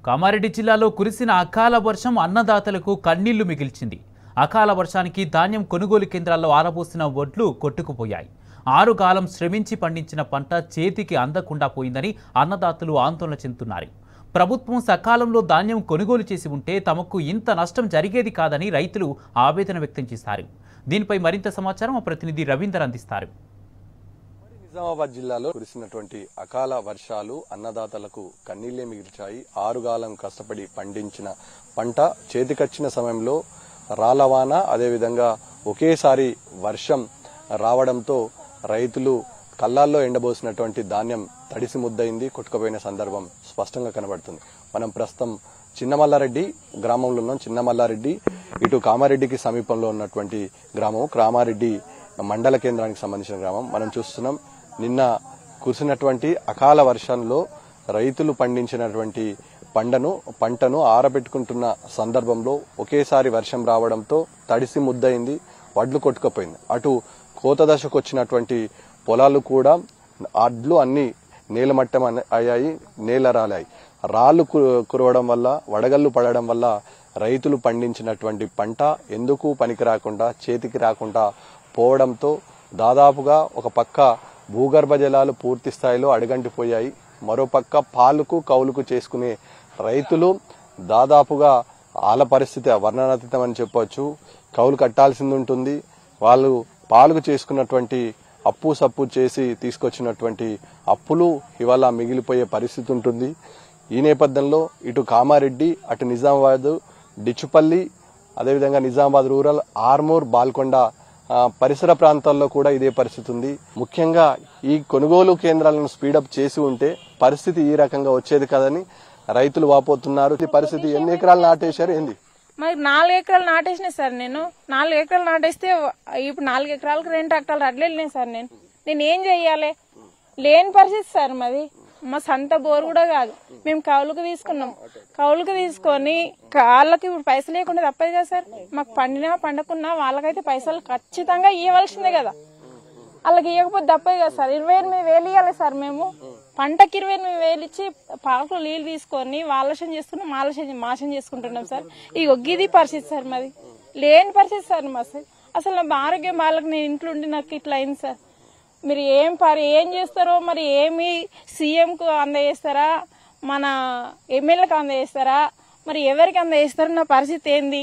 కామారెడ్డి జిల్లాలో కురిసిన అకాల వర్షం అన్నదాతలకు కన్నీళ్లు మిగిల్చింది. అకాల వర్షానికి ధాన్యం కొనుగోలు కేంద్రాల్లో ఆరబోసిన వడ్లు కొట్టుకుపోయాయి. 6 కాలం శ్రమించి పండించిన పంట చేతికి అందకుండా పోయిందని అన్నదాతలు ఆందోళన చెందుతున్నారు. ప్రభుత్వం సకాలంలో ధాన్యం కొనుగోలు చేసి ఉంటే తమకు ఇంత నష్టం జరిగేది కాదని రైతులు ఆవేదన వ్యక్తం చేశారు. దీనిపై మరింత సమాచారం మా ప్రతినిధి రవీందర్ అందిస్తారు. నిజామాబాద్ జిల్లాలో కురిసినటువంటి అకాల వర్షాలు అన్నదాతలకు కన్నీళ్లే మిగిల్చాయి. 6 కాలం కష్టపడి పండించిన పంట చేతికొచ్చిన సమయంలో రాలవాన అదేవిధంగా ఒకేసారి వర్షం రావడంతో రైతులు కళ్ళాల్లో ఎండబోసినటువంటి ధాన్యం తడిసి ముద్దయింది, కొట్టుకుపోయిన సందర్భం స్పష్టంగా కనబడుతుంది. మనం ప్రస్తుతం చిన్నమల్లారెడ్డి గ్రామంలో ఉన్నాం. చిన్నమల్లారెడ్డి ఇటు కామారెడ్డికి సమీపంలో ఉన్నటువంటి గ్రామం, కామారెడ్డి మండల కేంద్రానికి సంబంధించిన గ్రామం. మనం చూస్తున్నాం, నిన్న కురిసినటువంటి అకాల వర్షంలో రైతులు పండించినటువంటి పంటను ఆరబెట్టుకుంటున్న సందర్భంలో ఒకేసారి వర్షం రావడంతో తడిసి ముద్దయింది, వడ్లు కొట్టుకుపోయింది. అటు కోత దశకు వచ్చినటువంటి పొలాలు కూడా అడ్లు అన్ని నేలమట్టం అయ్యాయి, నేల రాలాయి. రాళ్లు కురవడం వల్ల, వడగళ్లు పడడం వల్ల రైతులు పండించినటువంటి పంట ఎందుకు పనికి రాకుండా చేతికి రాకుండా పోవడంతో దాదాపుగా ఒక పక్క భూగర్భ జలాలు పూర్తి స్థాయిలో అడుగంటిపోయాయి. మరోపక్క పాలుకు కౌలుకు చేసుకునే రైతులు దాదాపుగా ఆల పరిస్థితి వర్ణనాతీతం అని చెప్పొచ్చు. కౌలు కట్టాల్సింది ఉంటుంది. వాళ్ళు పాలుకు చేసుకున్నటువంటి అప్పు సప్పు చేసి తీసుకొచ్చినటువంటి అప్పులు ఇవాళ మిగిలిపోయే పరిస్థితి ఉంటుంది. ఈ నేపథ్యంలో ఇటు కామారెడ్డి, అటు నిజామాబాద్, డిచ్చుపల్లి, అదేవిధంగా నిజామాబాద్ రూరల్, ఆర్మూర్, బాల్కొండ పరిసర ప్రాంతాల్లో కూడా ఇదే పరిస్థితి ఉంది. ముఖ్యంగా ఈ కొనుగోలు కేంద్రాలను స్పీడప్ చేసి ఉంటే పరిస్థితి ఈ రకంగా వచ్చేది కాదని రైతులు వాపోతున్నారు. ఈ పరిస్థితి ఎన్ని ఎకరాలు నాటేశారు ఏంది? మరి 4 ఎకరాలు నాటేసిన సార్. నేను 4 ఎకరాలు నాటేస్తే ఇప్పుడు 4 ఎకరాలకు 2 ట్రాక్టర్లు అడ్లు వెళ్ళినాయి సార్. నేను ఏం చెయ్యాలి? లేని పరిస్థితి సార్ మాది. మా సంత బోరు కూడా కాదు, మేము కౌలుకు తీసుకున్నాం. కౌలుకు తీసుకొని వాళ్ళకి ఇప్పుడు పైసలు లేకుండా తప్పదు కదా సార్. మాకు పండినా పండకున్నా వాళ్ళకైతే పైసలు ఖచ్చితంగా ఇవ్వాల్సిందే కదా. వాళ్ళకి ఇవ్వకపోతే తప్పదు కదా సార్. 28,000 ఇవ్వాలి సార్. మేము పంటకి 28,000 ఇచ్చి పాకలో నీళ్ళు తీసుకొని వాళ్ళసం చేసుకున్నాం, మాసం చేసుకుంటున్నాం సార్. ఈ ఒగ్గిది పరిస్థితి సార్ మాది. లేని పరిస్థితి సార్ మా సార్. అసలు నా ఆరోగ్యం వాళ్ళకి నేను ఇంట్లో ఉండి నాకు ఇట్లా అయింది సార్. మీరు ఏం చేస్తారో మరి, ఏమి సీఎంకు అందజేస్తారా, మన ఎమ్మెల్యేకి అందజేస్తారా, మరి ఎవరికి అందజేస్తారో నా పరిస్థితి ఏంది?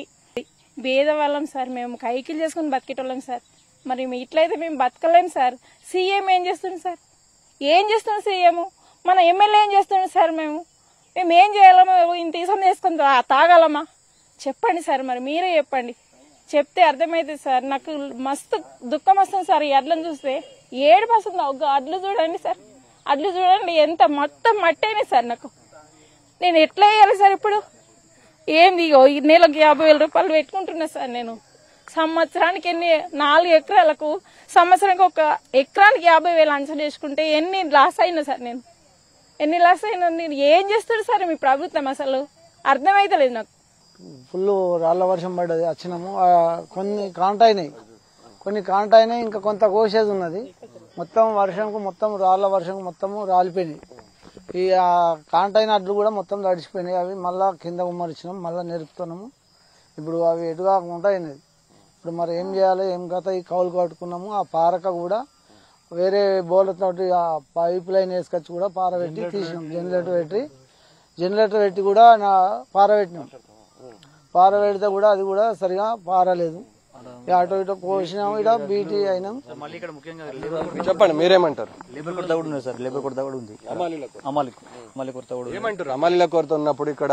భేదవాళ్ళం సార్, మేము కైకిలు చేసుకుని బతికేటోళ్ళం సార్. మరి ఇట్లయితే మేము బతకలేం సార్. సీఎం ఏం చేస్తుంది సార్? ఏం చేస్తున్నాం సీఎం? మన ఎమ్మెల్యే ఏం చేస్తున్నాడు సార్? మేము ఏం చేయాలమో ఇంత ఈసం చేసుకుని తాగాలమా? చెప్పండి సార్, మరి మీరే చెప్పండి. చెప్తే అర్థమైతుంది సార్. నాకు మస్తు దుఃఖం వస్తుంది సార్. ఈ అడ్లను చూస్తే ఏడుపు వస్తుంది. ఒక అడ్లు చూడండి సార్, అడ్లు చూడండి ఎంత మొత్తం మట్టేనే సార్. నాకు నేను ఎట్లా వేయాలి సార్? ఇప్పుడు ఏంది? నెలకు 50,000 రూపాయలు పెట్టుకుంటున్నా సార్. నేను సంవత్సరానికి 4 ఎకరాలకు సంవత్సరానికి 1 ఎకరానికి 50,000 అంచనా వేసుకుంటే ఎన్ని లాస్ అయినా సార్? నేను ఎన్ని లాస్ అయినా? నేను ఏం చేస్తాడు సార్ మీ ప్రభుత్వం? అసలు అర్థమైతలేదు నాకు. ఫుల్ రాళ్ల వర్షం పడ్డది, వచ్చినాము. కొన్ని కాంటాయినాయి, ఇంకా కొంత కోసేది ఉన్నది. మొత్తం వర్షంకు, మొత్తం రాళ్ల వర్షంకు మొత్తము రాలిపోయినాయి. ఈ కాంటాయిన అడ్లు కూడా మొత్తం తడిచిపోయినాయి. అవి మళ్ళా కింద ఉమ్మరిచ్చినాం, మళ్ళా నెరుపుతున్నాము. ఇప్పుడు అవి ఎటుగా ఉంటాయినాయి. ఇప్పుడు మరి ఏం చేయాలి, ఏం కథ? ఈ కౌలు కట్టుకున్నాము. ఆ పారక కూడా వేరే బోర్లతోటి ఆ పైప్ లైన్ వేసుకొచ్చి కూడా పారబెట్టి తీసినాం. జనరేటర్ పెట్టి కూడా పారబెట్టినాం. పారబెడితే కూడా అది కూడా సరిగా పారలేదు. అటు ఇటు కోసినాము, ఇక్కడ బీటీ అయినాం. చెప్పండి, మీరేమంటారు? లేబర్ కొరత కూడా ఉంది సార్. లేబర్ కొరత కూడా ఉంది. అమాలి కొరత కూడా ఏమంటారు? అమాలీల కొరత ఉన్నప్పుడు ఇక్కడ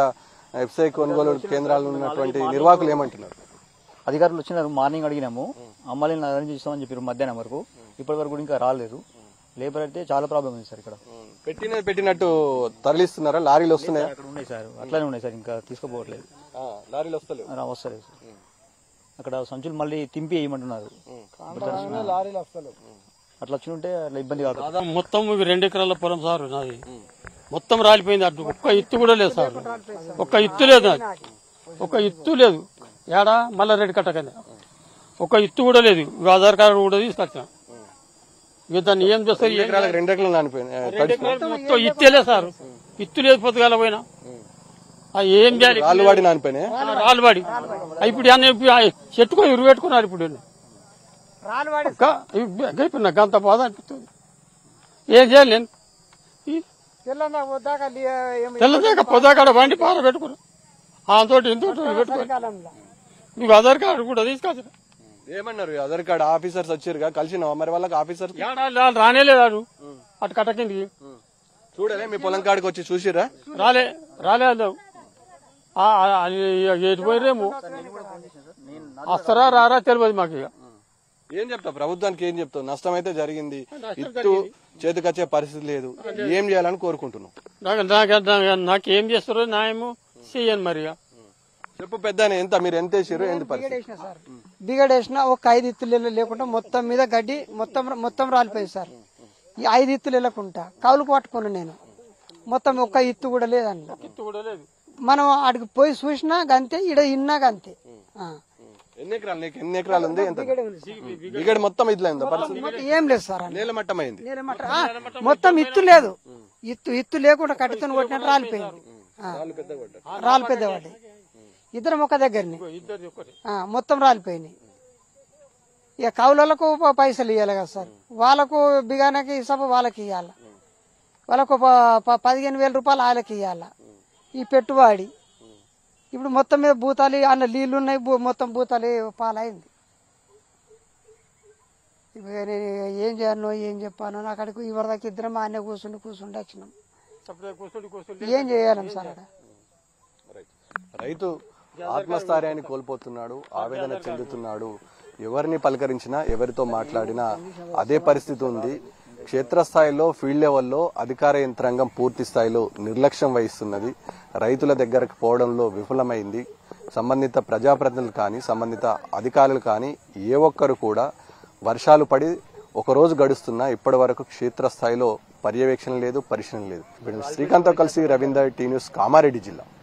ఎఫ్సీ కొనుగోలు కేంద్రాలు ఉన్నటువంటి నిర్వాహకులు ఏమంటున్నారు? అధికారులు వచ్చినారు, మార్నింగ్ అడిగినాము. అమ్మాయిని అరేంజ్ చేస్తామని చెప్పారు మధ్యాహ్నం వరకు. ఇప్పటి వరకు కూడా ఇంకా రాలేదు. లేబర్ అయితే చాలా ప్రాబ్లం ఉంది సార్. ఇక్కడ పెట్టినట్టు తరలిస్తున్నారా? లారీలు వస్తున్నాయి? అక్కడ ఉన్నాయి సార్, అట్లానే ఉన్నాయి సార్. ఇంకా తీసుకుపోవట్లేదు. లారీలు వస్తలేదు సార్. అక్కడ సంచులు మళ్ళీ తింపి వేయమంటున్నారు. లారీలు వస్తలేవు. అట్లా వచ్చి ఉంటే అట్లా ఇబ్బంది కాదు. మొత్తం 2 ఎకరాల పొలం సార్ నాది. మొత్తం రాలిపోయింది. అటు ఒక్క ఇత్తు కూడా లేదు సార్. ఒక్క ఇత్తు లేదు, ఒక్క ఇత్తు లేదు. ఏడా మళ్ళా రెడ్ కట్టకనే ఒక ఇత్తు కూడా లేదు. ఆధార్ కార్డు కూడా తీసుకొచ్చా. ఇక దాన్ని ఏం చేస్తారు? 2 ఎకరాలు నానిపోయింది. మొత్తం ఇత్తేలే సార్. ఇత్తు లేదు పొద్దుగాల పోయినా ఏం చేయాలి రాళ్ళు వాడి నానిపోయినాయి. రాళ్ళు పడి ఇప్పుడు చెట్టుకొని ఉరు పెట్టుకున్నారు. ఇప్పుడు ఇప్పుడు నాకు అంత బాధ అనిపిస్తుంది. ఏం చేయాలి నేను తెల్లదాకా పొద్దాకాడ బండి పార పెట్టుకున్నా తోటి ఇంతోటి పెట్టుకున్నా. మీకు ఆధార్ కార్డు కూడా తీసుకొచ్చిన. ఏమన్నారు ఆధార్ కార్డు ఆఫీసర్స్ వచ్చారుగా కలిసినావా మరి వాళ్ళకి ఆఫీసర్స్? రానేలేదు అటు కట్ట కిందికి చూడలే మీ పొలం కాడికి వచ్చి చూసిరా? రాలేదు ఎటు పోయిరేమో వస్తారా రారా తెలియదు మాకు. ఇక ఏం చెప్తావు ప్రభుత్వానికి? ఏం చెప్తావు? నష్టం అయితే జరిగింది, ఇత్తు చేతికొచ్చే పరిస్థితి లేదు, ఏం చేయాలని కోరుకుంటున్నావు? నాకేం చేస్తారో న్యాయము చెయ్యను మరి. చెప్పు పెద్ద ఎంత మీరు ఎంత వేసారు? ఎంత పరిస్థితి? బిగడేసిన ఒక 5 ఇత్తులు లేకుండా మొత్తం మీద గడ్డి మొత్తం రాలిపోయింది సార్. ఈ 5 ఇత్తులు వెళ్ళకుండా కౌలుకు పట్టుకున్నా నేను. మొత్తం ఒక్క ఇత్తు కూడా లేదండి. మనం అడిగి పోయి చూసినా గంతే, ఈడ ఇన్నా గంతే. ఎన్ని ఎకరాలు నీకు? ఎన్ని ఎకరాలు ఉంది? ఎంత బిగడ మొత్తం ఇట్లా ఉందా పరిస్థితి? ఏం లేదు సార్, నేలమట్టం అయింది. మొత్తం ఇత్తు లేదు. ఇత్తు లేకుండా కట్టితో కొట్టినట్టు రాలిపోయింది. రాళ్ళు పెద్ద పడ్డాయి. ఇద్దరం ఒక దగ్గరని మొత్తం రాలిపోయినాయి. ఇక కౌలకు పైసలు ఇవ్వాలి కదా సార్. వాళ్ళకు బిగానకి హిసాబు వాళ్ళకి ఇవ్వాలి. వాళ్ళకు 15,000 రూపాయలు వాళ్ళకి ఇవ్వాలి. ఈ పెట్టుబడి ఇప్పుడు మొత్తం మీద భూతాలు అన్న నీళ్లు ఉన్నాయి, మొత్తం భూతాలు పాలైంది. నేను ఏం చేయను ఏం చెప్పాను? నాకు అక్కడికి ఇవరిదాకా ఇద్దరం ఆనే కూర్చుండి వచ్చినాం. ఏం చేయాలి సార్? రైతు ఆత్మస్థైర్యాన్ని కోల్పోతున్నాడు, ఆవేదన చెందుతున్నాడు. ఎవరిని పలకరించినా ఎవరితో మాట్లాడినా అదే పరిస్థితి ఉంది. క్షేత్రస్థాయిలో ఫీల్డ్ లెవెల్లో అధికార యంత్రాంగం పూర్తి స్థాయిలో నిర్లక్ష్యం వహిస్తున్నది. రైతుల దగ్గరకు పోవడంలో విఫలమైంది. సంబంధిత ప్రజాప్రతినిధులు కానీ సంబంధిత అధికారులు కానీ ఏ ఒక్కరు కూడా వర్షాలు పడి ఒకరోజు గడుస్తున్నా ఇప్పటి వరకు క్షేత్రస్థాయిలో పర్యవేక్షణ లేదు, పరిశీలన లేదు. శ్రీకాంత్తో కలిసి రవీందర్, టీ న్యూస్, కామారెడ్డి జిల్లా.